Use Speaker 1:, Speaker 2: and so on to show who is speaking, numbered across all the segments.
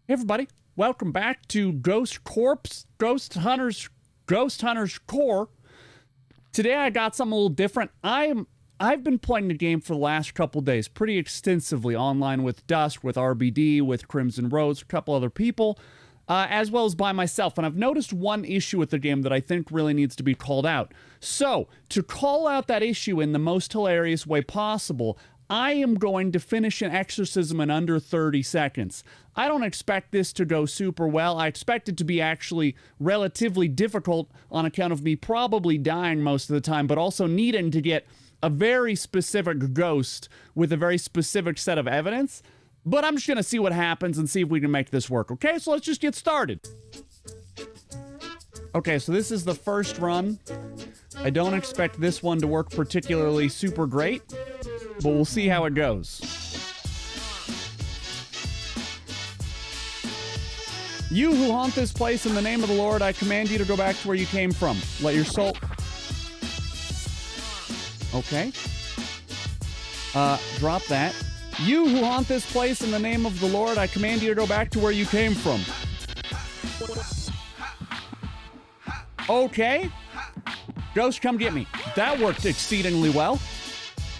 Speaker 1: Hey everybody, welcome back to Ghost Hunters Corp. Today I got something a little different. I've been playing the game for the last couple days pretty extensively online with Dusk, with RBD, with Crimson Rose, a couple other people, as well as by myself. And I've noticed one issue with the game that I think really needs to be called out. So, to call out that issue in the most hilarious way possible, I am going to finish an exorcism in under 30 seconds. I don't expect this to go super well. I expect it to be actually relatively difficult on account of me probably dying most of the time, but also needing to get a very specific ghost with a very specific set of evidence. But I'm just going to see what happens and see if we can make this work, okay? So let's just get started. Okay, so this is the first run. I don't expect this one to work particularly super great, but we'll see how it goes. You who haunt this place, in the name of the Lord, I command you to go back to where you came from. Let your soul... Okay. Drop that. You who haunt this place, in the name of the Lord, I command you to go back to where you came from. Okay. Ghost, come get me. That worked exceedingly well.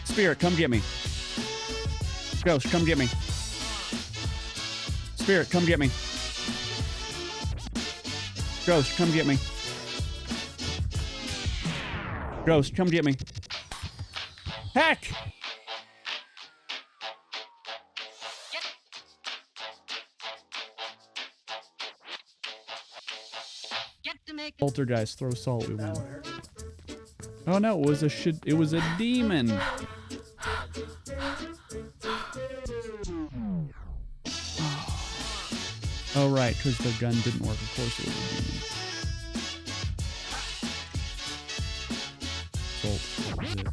Speaker 1: Spirit, come get me. Ghost, come get me. Spirit, come get me. Ghost, come get me. Ghost, come get me. Heck! Poltergeist, throw salt, we win. Oh no, it was a demon. Oh right, because the gun didn't work. Of course it was a demon. Salt. That was it.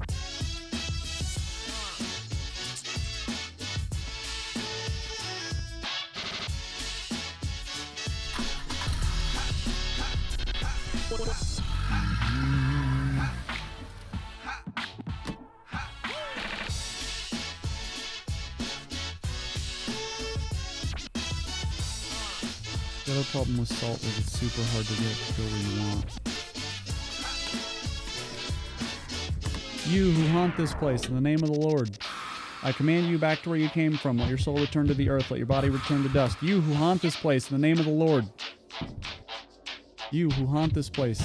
Speaker 1: The other problem with salt is it's super hard to get it to go where you want. You who haunt this place, in the name of the Lord, I command you back to where you came from. Let your soul return to the earth. Let your body return to dust. You who haunt this place, in the name of the Lord. You who haunt this place.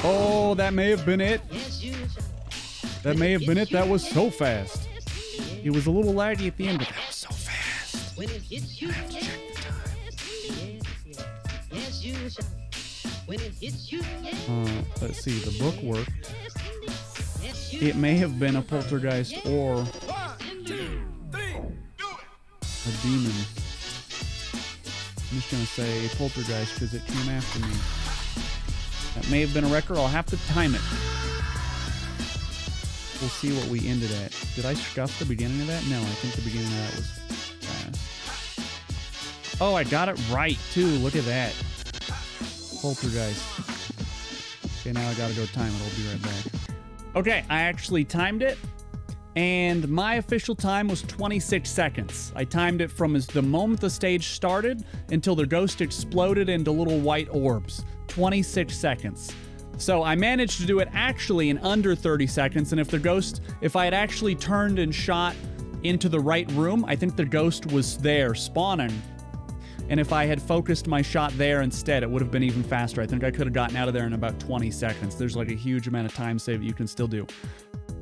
Speaker 1: Oh, that may have been it. That may have been it. That was so fast. It was a little laggy at the end, but that was so fast. I have to check the time. Let's see. The book worked. It may have been a poltergeist or a demon. I'm just going to say poltergeist because it came after me. That may have been a wrecker. I'll have to time it. We'll see what we ended at. Did I scuff the beginning of that? No, I think the beginning of that was fast. Oh, I got it right, too. Look at that. Poltergeist. Okay, now I gotta go time it. I'll be right back. Okay, I actually timed it, and my official time was 26 seconds. I timed it from the moment the stage started until the ghost exploded into little white orbs. 26 seconds. So I managed to do it actually in under 30 seconds, and if I had actually turned and shot into the right room, I think the ghost was there spawning. And if I had focused my shot there instead, it would have been even faster. I think I could have gotten out of there in about 20 seconds. There's like a huge amount of time save that you can still do.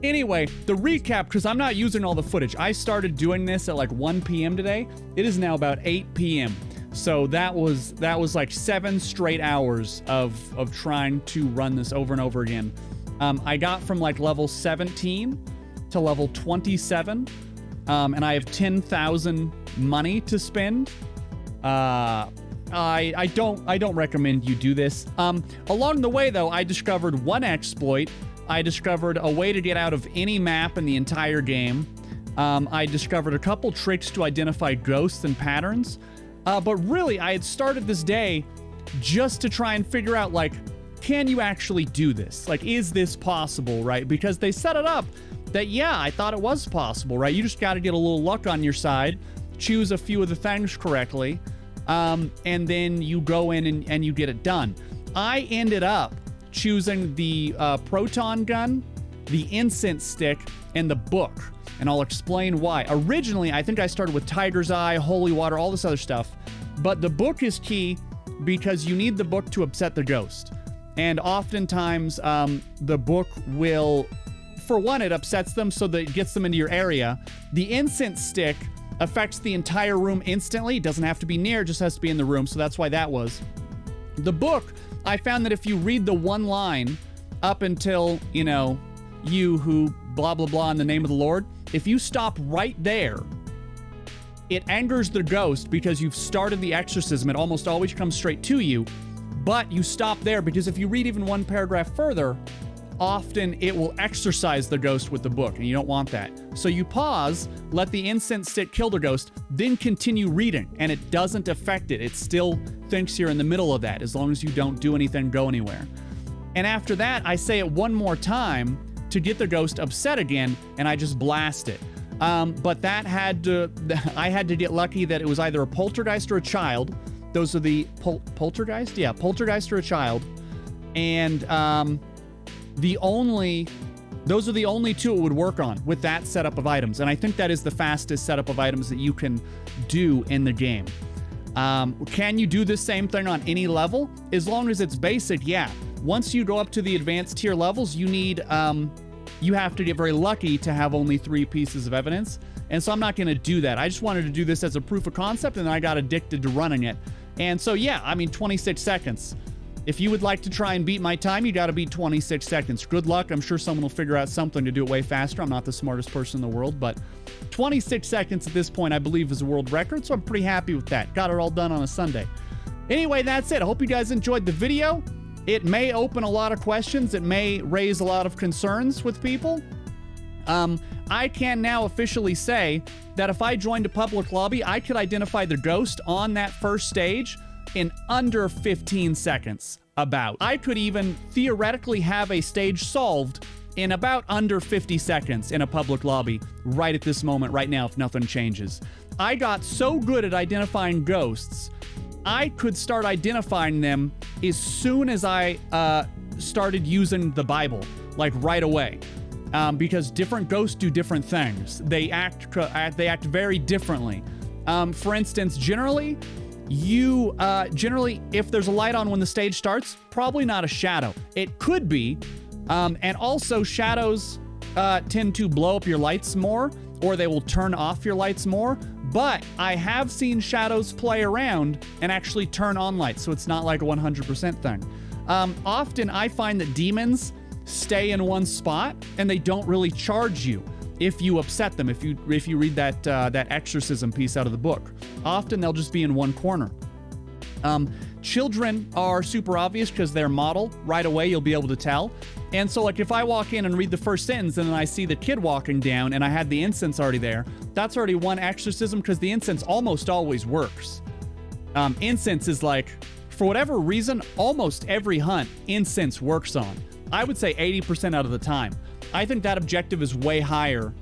Speaker 1: Anyway, the recap, because I'm not using all the footage. I started doing this at like 1 p.m. today. It is now about 8 p.m. So that was like 7 straight hours of trying to run this over and over again. I got from like level 17 to level 27, and I have 10,000 money to spend. I don't recommend you do this. Along the way though, I discovered one exploit. I discovered a way to get out of any map in the entire game. I discovered a couple tricks to identify ghosts and patterns. But really, I had started this day just to try and figure out, like, can you actually do this? Like, is this possible, right? Because they set it up that, yeah, I thought it was possible, right? You just got to get a little luck on your side, choose a few of the things correctly, and then you go in and you get it done. I ended up choosing the proton gun, the incense stick, and the book, and I'll explain why. Originally, I think I started with Tiger's Eye, Holy Water, all this other stuff, but the book is key because you need the book to upset the ghost. And oftentimes, the book will, for one, it upsets them so that it gets them into your area. The incense stick affects the entire room instantly. It doesn't have to be near, it just has to be in the room, so that's why that was. The book, I found that if you read the one line up until, you know, you who blah, blah, blah in the name of the Lord, if you stop right there, it angers the ghost because you've started the exorcism. It almost always comes straight to you, but you stop there because if you read even one paragraph further, often it will exorcise the ghost with the book, and you don't want that. So you pause, let the incense stick kill the ghost, then continue reading, and it doesn't affect it. It still thinks you're in the middle of that, as long as you don't do anything, go anywhere. And after that, I say it one more time to get the ghost upset again, and I just blast it. But that I had to get lucky that it was either a poltergeist or a child. Those are the poltergeist? Yeah, poltergeist or a child. And those are the only two it would work on with that setup of items. And I think that is the fastest setup of items that you can do in the game. Can you do the same thing on any level? As long as it's basic, yeah. Once you go up to the advanced tier levels, you need, you have to get very lucky to have only 3 pieces of evidence. And so I'm not going to do that. I just wanted to do this as a proof of concept, and then I got addicted to running it. And so, yeah, I mean, 26 seconds. If you would like to try and beat my time, you got to beat 26 seconds. Good luck. I'm sure someone will figure out something to do it way faster. I'm not the smartest person in the world, but 26 seconds at this point, I believe, is a world record, so I'm pretty happy with that. Got it all done on a Sunday. Anyway, that's it. I hope you guys enjoyed the video. It may open a lot of questions. It may raise a lot of concerns with people. I can now officially say that if I joined a public lobby, I could identify the ghost on that first stage in under 15 seconds, about. I could even theoretically have a stage solved in about under 50 seconds in a public lobby right at this moment, right now, if nothing changes. I got so good at identifying ghosts, I could start identifying them as soon as I started using the Bible, like right away. Because different ghosts do different things. They act very differently. For instance, generally, if there's a light on when the stage starts, probably not a shadow. It could be, and also shadows tend to blow up your lights more, or they will turn off your lights more. But I have seen shadows play around and actually turn on lights, so it's not like a 100% thing. Often I find that demons stay in one spot and they don't really charge you if you upset them, if you read that exorcism piece out of the book. Often they'll just be in one corner. Children are super obvious because they're modeled right away. You'll be able to tell. And so, like, if I walk in and read the first sentence and then I see the kid walking down and I had the incense already there, that's already one exorcism because the incense almost always works. Incense is like, for whatever reason, almost every hunt incense works on. I would say 80% out of the time. I think that objective is way higher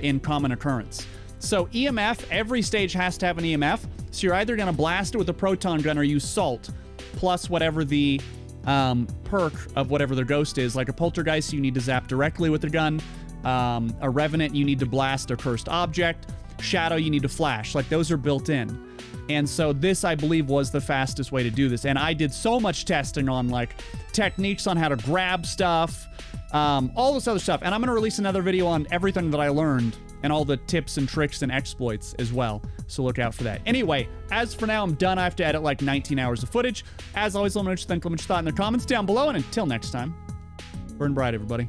Speaker 1: in common occurrence. So EMF, every stage has to have an EMF. So you're either going to blast it with a proton gun or use salt, plus whatever the perk of whatever their ghost is. Like a poltergeist, you need to zap directly with the gun. A revenant, you need to blast a cursed object. Shadow, you need to flash. Like, those are built in. And so this, I believe, was the fastest way to do this. And I did so much testing on, like, techniques on how to grab stuff, all this other stuff. And I'm going to release another video on everything that I learned and all the tips and tricks and exploits as well. So look out for that. Anyway, as for now, I'm done. I have to edit like 19 hours of footage. As always, let me know what you think, let me know what you thought in the comments down below. And until next time, burn bright, everybody.